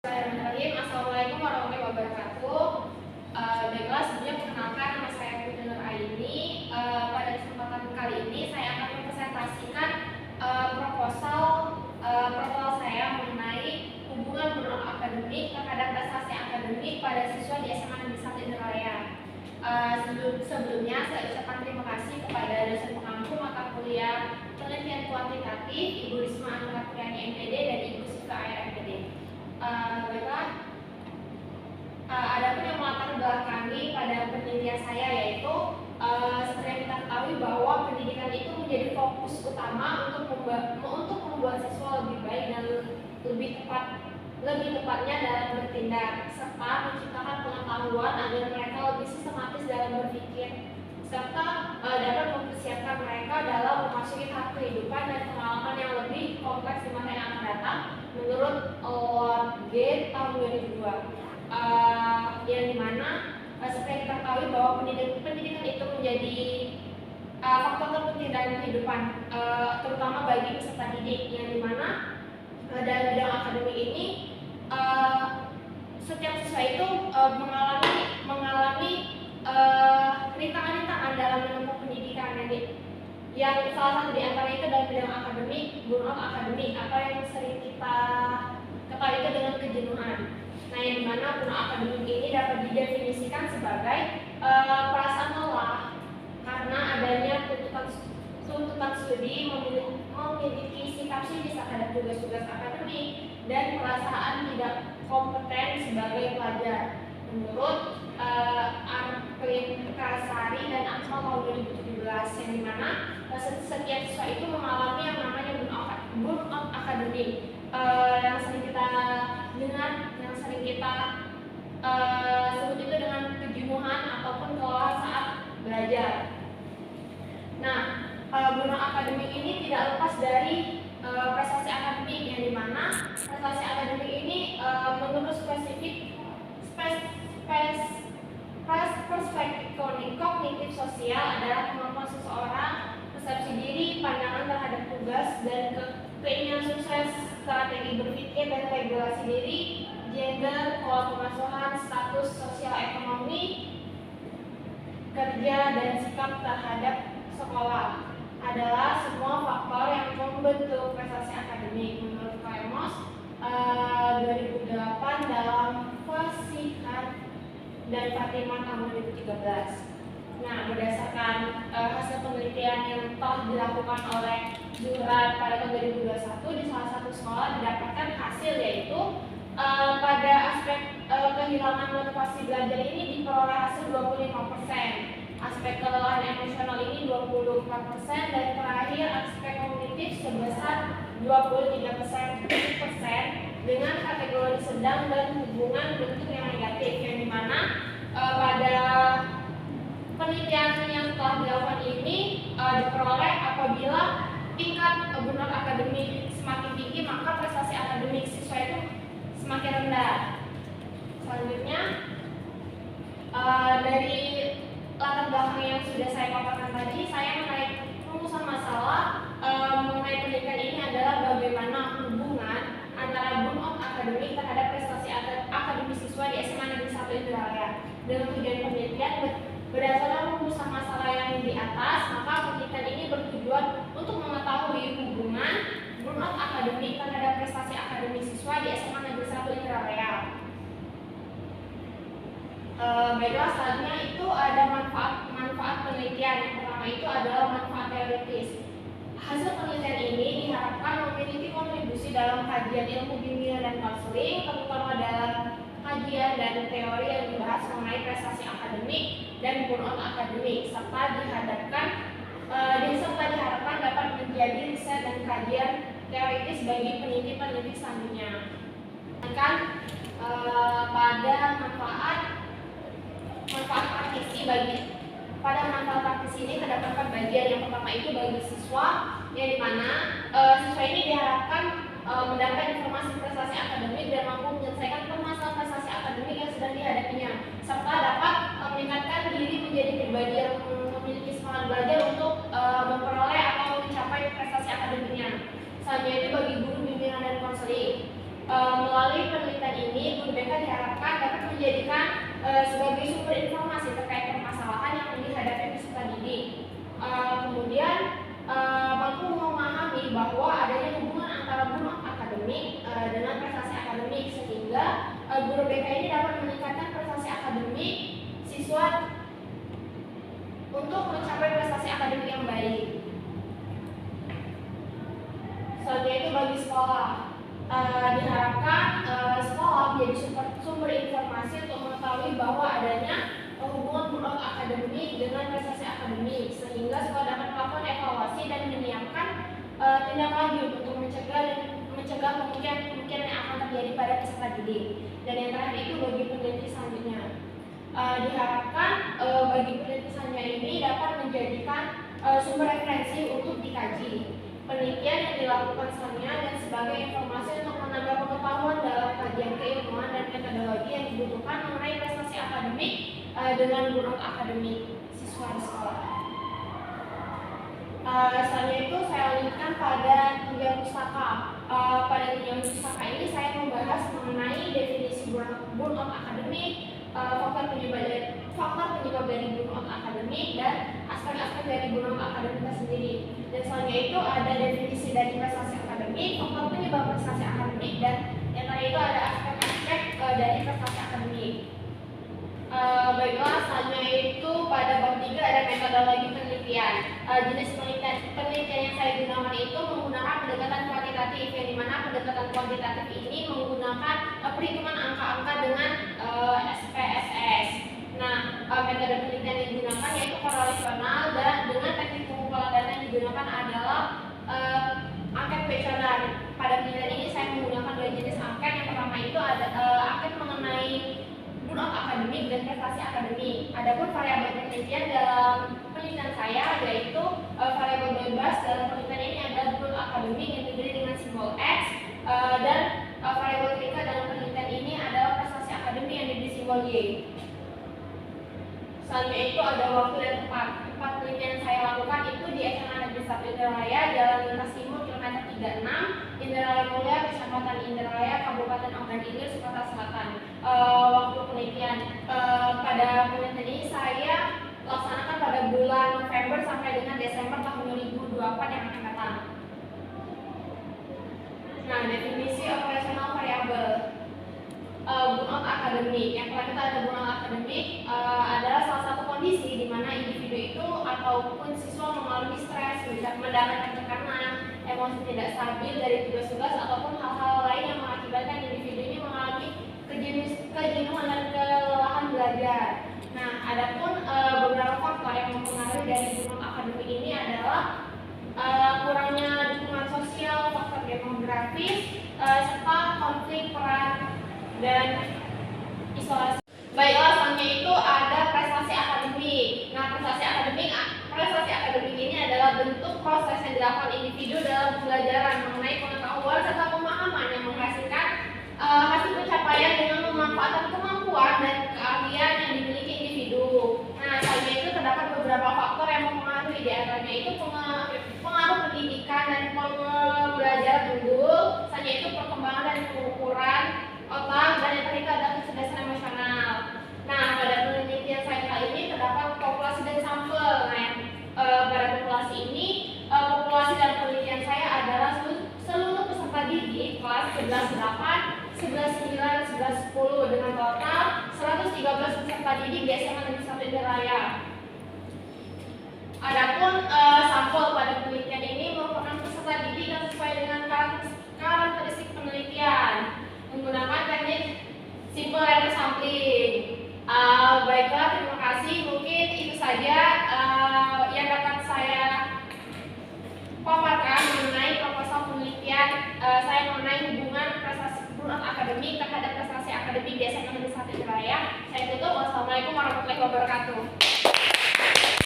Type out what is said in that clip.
Bismillahirrahmanirrahim. Assalamualaikum warahmatullahi wabarakatuh. Baiklah, sebelumnya perkenalkan nama saya Putri Nur Aini. Pada kesempatan kali ini saya akan mempresentasikan proposal saya mengenai hubungan burnout akademik terhadap prestasi akademik pada siswa di SMA Negeri 1 Indralaya. Sebelumnya saya ucapkan terima kasih kepada dosen pengampu mata kuliah penelitian kuantitatif Ibu Risma Anurapurani MPD dan Ibu Sifka AR MPD. Baiklah, adapun yang melatar belakangi pada penelitian saya yaitu seperti yang kita ketahui bahwa pendidikan itu menjadi fokus utama untuk membuat siswa lebih baik dan lebih tepatnya dalam bertindak serta menciptakan pengetahuan agar mereka lebih sistematis dalam berpikir serta dapat mempersiapkan mereka dalam memasuki tahap kehidupan dan pengalaman yang lebih kompleks di masa yang akan datang menurut Gate tahun 2002 yang dimana seperti kita ketahui bahwa pendidikan itu menjadi faktor terpenting dalam kehidupan terutama bagi peserta didik yang dimana dalam bidang akademik ini setiap siswa itu mengalami rintangan-rintangan dalam menempuh pendidikan yang salah satu di antara itu dalam bidang akademik, burnout akademik atau yang sering kita ketahui itu dengan kejenuhan. Nah, yang dimana burnout akademik ini dapat didefinisikan sebagai perasaan lelah karena adanya tuntutan studi, memiliki sikap sinis terhadap tugas-tugas akademik dan perasaan tidak kompeten sebagai pelajar. Menurut Arvin Kasari dan Akmal tahun 2017 yang dimana setiap siswa itu mengalami yang namanya burnout akademik yang sering kita dengar, yang sering kita sebut itu dengan kejenuhan ataupun kelelahan saat belajar. Nah, burnout akademik ini tidak lepas dari prestasi akademik yang dimana prestasi akademik ini menurut perspektif kognitif sosial adalah kemampuan seseorang, persepsi diri, pandangan terhadap tugas, dan keinginan sukses, strategi berpikir dan regulasi diri, gender, pola pengasuhan, status sosial ekonomi, kerja, dan sikap terhadap sekolah adalah semua faktor yang membentuk prestasi akademik menurut Lemos 2008 dalam Fasihat dan Fatimah tahun 2013. Nah, berdasarkan hasil penelitian yang telah dilakukan oleh Zuhra pada tahun 2021 di salah satu sekolah didapatkan hasil yaitu pada aspek kehilangan motivasi belajar ini diperoleh hasil 25%. Aspek kelelahan emosional ini 24% dan terakhir aspek kognitif sebesar 23% dengan kategori sedang dan hubungan bentuk yang negatif yang dimana pada penelitian yang telah dilakukan ini diperoleh apabila tingkat burnout akademik semakin tinggi maka prestasi akademik siswa itu semakin rendah. Selanjutnya dari latar belakang yang sudah saya paparkan tadi, saya menarik rumusan masalah mengenai pendidikan ini adalah bagaimana hubungan antara burnout akademik terhadap prestasi akademik siswa di SMA Negeri 1 Indralaya. Dengan tujuan penelitian berdasarkan rumusan masalah yang di atas, maka penelitian ini bertujuan untuk mengetahui hubungan burnout akademik terhadap prestasi akademik siswa di SMA Negeri 1 Indralaya. Baiklah, selanjutnya itu ada manfaat penelitian. Yang pertama itu adalah manfaat teoritis. Hasil penelitian ini diharapkan memiliki kontribusi dalam kajian ilmu bimbingan dan konseling, terutama dalam kajian dan teori yang dibahas mengenai prestasi akademik dan burnout akademik, serta diharapkan dapat menjadi riset dan kajian teoritis bagi peneliti-peneliti selanjutnya. Pada manfaat praktisi ini terdapat bagian yang pertama itu bagi siswa yang dimana siswa ini diharapkan mendapat informasi prestasi akademik dan mampu menyelesaikan permasalahan prestasi akademik yang sedang dihadapinya serta dapat meningkatkan diri menjadi pribadi yang memiliki semangat belajar untuk memperoleh atau mencapai prestasi akademiknya. Selanjutnya itu bagi guru bimbingan dan konseling. Melalui penelitian ini guru BK diharapkan dapat menjadikan sebagai sumber informasi terkait permasalahan yang dihadapi peserta didik. Kemudian mampu memahami bahwa adanya hubungan antara burnout akademik dengan prestasi akademik, sehingga guru BK ini dapat meningkatkan prestasi akademik siswa untuk mencapai prestasi akademik yang baik. Selanjutnya itu bagi sekolah, diharapkan sekolah menjadi sumber informasi untuk mengetahui bahwa adanya hubungan burnout akademik dengan prestasi akademik, sehingga sekolah dapat melakukan evaluasi dan menyiapkan tindak lanjut untuk mencegah kemungkinan yang akan terjadi pada peserta didik. Dan yang terakhir itu bagi peneliti selanjutnya, diharapkan bagi peneliti selanjutnya ini dapat menjadikan sumber referensi untuk dikaji penelitian yang dilakukan selanjutnya dan sebagai informasi untuk menambah pengetahuan dalam kajian keilmuan dan metodologi yang dibutuhkan mengenai prestasi akademik dengan burnout akademik siswa di sekolah. Selanjutnya itu saya lanjutkan pada tinjauan pustaka. Pada tinjauan pustaka ini saya membahas mengenai definisi burnout akademik, faktor penyebab dari burnout akademik, dan aspek-aspek dari burnout akademik tersendiri. Dan selanjutnya itu ada definisi dari prestasi akademik, faktor penyebab prestasi akademik, dan yang terakhir itu ada aspek-aspek dari prestasi akademik. Baiklah, selanjutnya itu pada bab 3 ada metodologi penelitian. Jenis penelitian yang saya gunakan itu menggunakan pendekatan kuantitatif, yang dimana pendekatan kuantitatif ini menggunakan perhitungan angka-angka dengan SPSS. Nah, metode penelitian yang digunakan yaitu korelasional, dan dengan teknik pengumpulan data yang digunakan adalah angket kuesioner. Pada penelitian ini saya menggunakan 2 jenis angket. Yang pertama itu ada angket mengenai burnout akademik dan prestasi akademik. Adapun variabel penelitian dalam penelitian saya yaitu variabel bebas dalam penelitian ini adalah burnout akademik yang diberi dengan simbol X, dan variabel kritika dalam penelitian ini adalah prestasi akademik yang diberi simbol Y. Selanjutnya itu ada waktu dan tempat. Tempat penelitian yang saya lakukan itu di SMA Negeri 1 Indralaya, Jalan Lintas Timur, kilometer 36, Indralaya Mulia, Kecamatan Indralaya, Kabupaten Ogan Ilir, Sumatera Selatan. Waktu penelitian pada penelitian ini saya laksanakan pada bulan November sampai dengan Desember tahun 2024 yang akan datang. Nah, definisi operasional variabel burnout akademik. Yang pertama kita ada burnout akademik adalah salah satu kondisi di mana individu itu ataupun siswa mengalami stres, mendapatkan tekanan, emosi tidak stabil dari tugas-tugas ataupun hal-hal lain yang mengakibatkan individu ini mengalami kejenuhan dan kelelahan belajar. Nah, adapun beberapa faktor yang mempengaruhi dari burnout akademik ini adalah kurangnya dukungan sosial, faktor demografis, serta konflik peran dan isolasi. Baiklah, selanjutnya itu ada prestasi akademik. Nah, prestasi akademik ini adalah bentuk proses yang dilakukan individu dalam pembelajaran mengenai pengetahuan serta pemahaman yang menghasilkan hasil pencapaian dengan memanfaatkan kemampuan dan keahlian yang dimiliki individu. Nah, selanjutnya itu terdapat beberapa faktor yang mempengaruhi, di antaranya itu pengaruh pendidikan dan pembelajaran unggul, selanjutnya itu perkembangan dan pengukuran otak, dan yang terakhir ada kecerdasan emosional. Nah, pada penelitian saya kali ini terdapat populasi dan sampel. Nah, pada populasi ini, populasi dan penelitian saya adalah seluruh peserta didik kelas 11-8, 11-9, 11-10 dengan total 113 peserta didik di SMA Negeri 1 Indralaya. Adapun sampel pada penelitian ini merupakan peserta didik yang sesuai dengan karakteristik penelitian menggunakan teknik simple random sampling. Baiklah, terima kasih. Mungkin itu saja yang dapat saya paparkan mengenai proposal penelitian saya mengenai hubungan prestasi burnout akademik terhadap prestasi akademik di SMA Negeri 1 Indralaya. Saya tutup. Wassalamualaikum warahmatullahi wabarakatuh.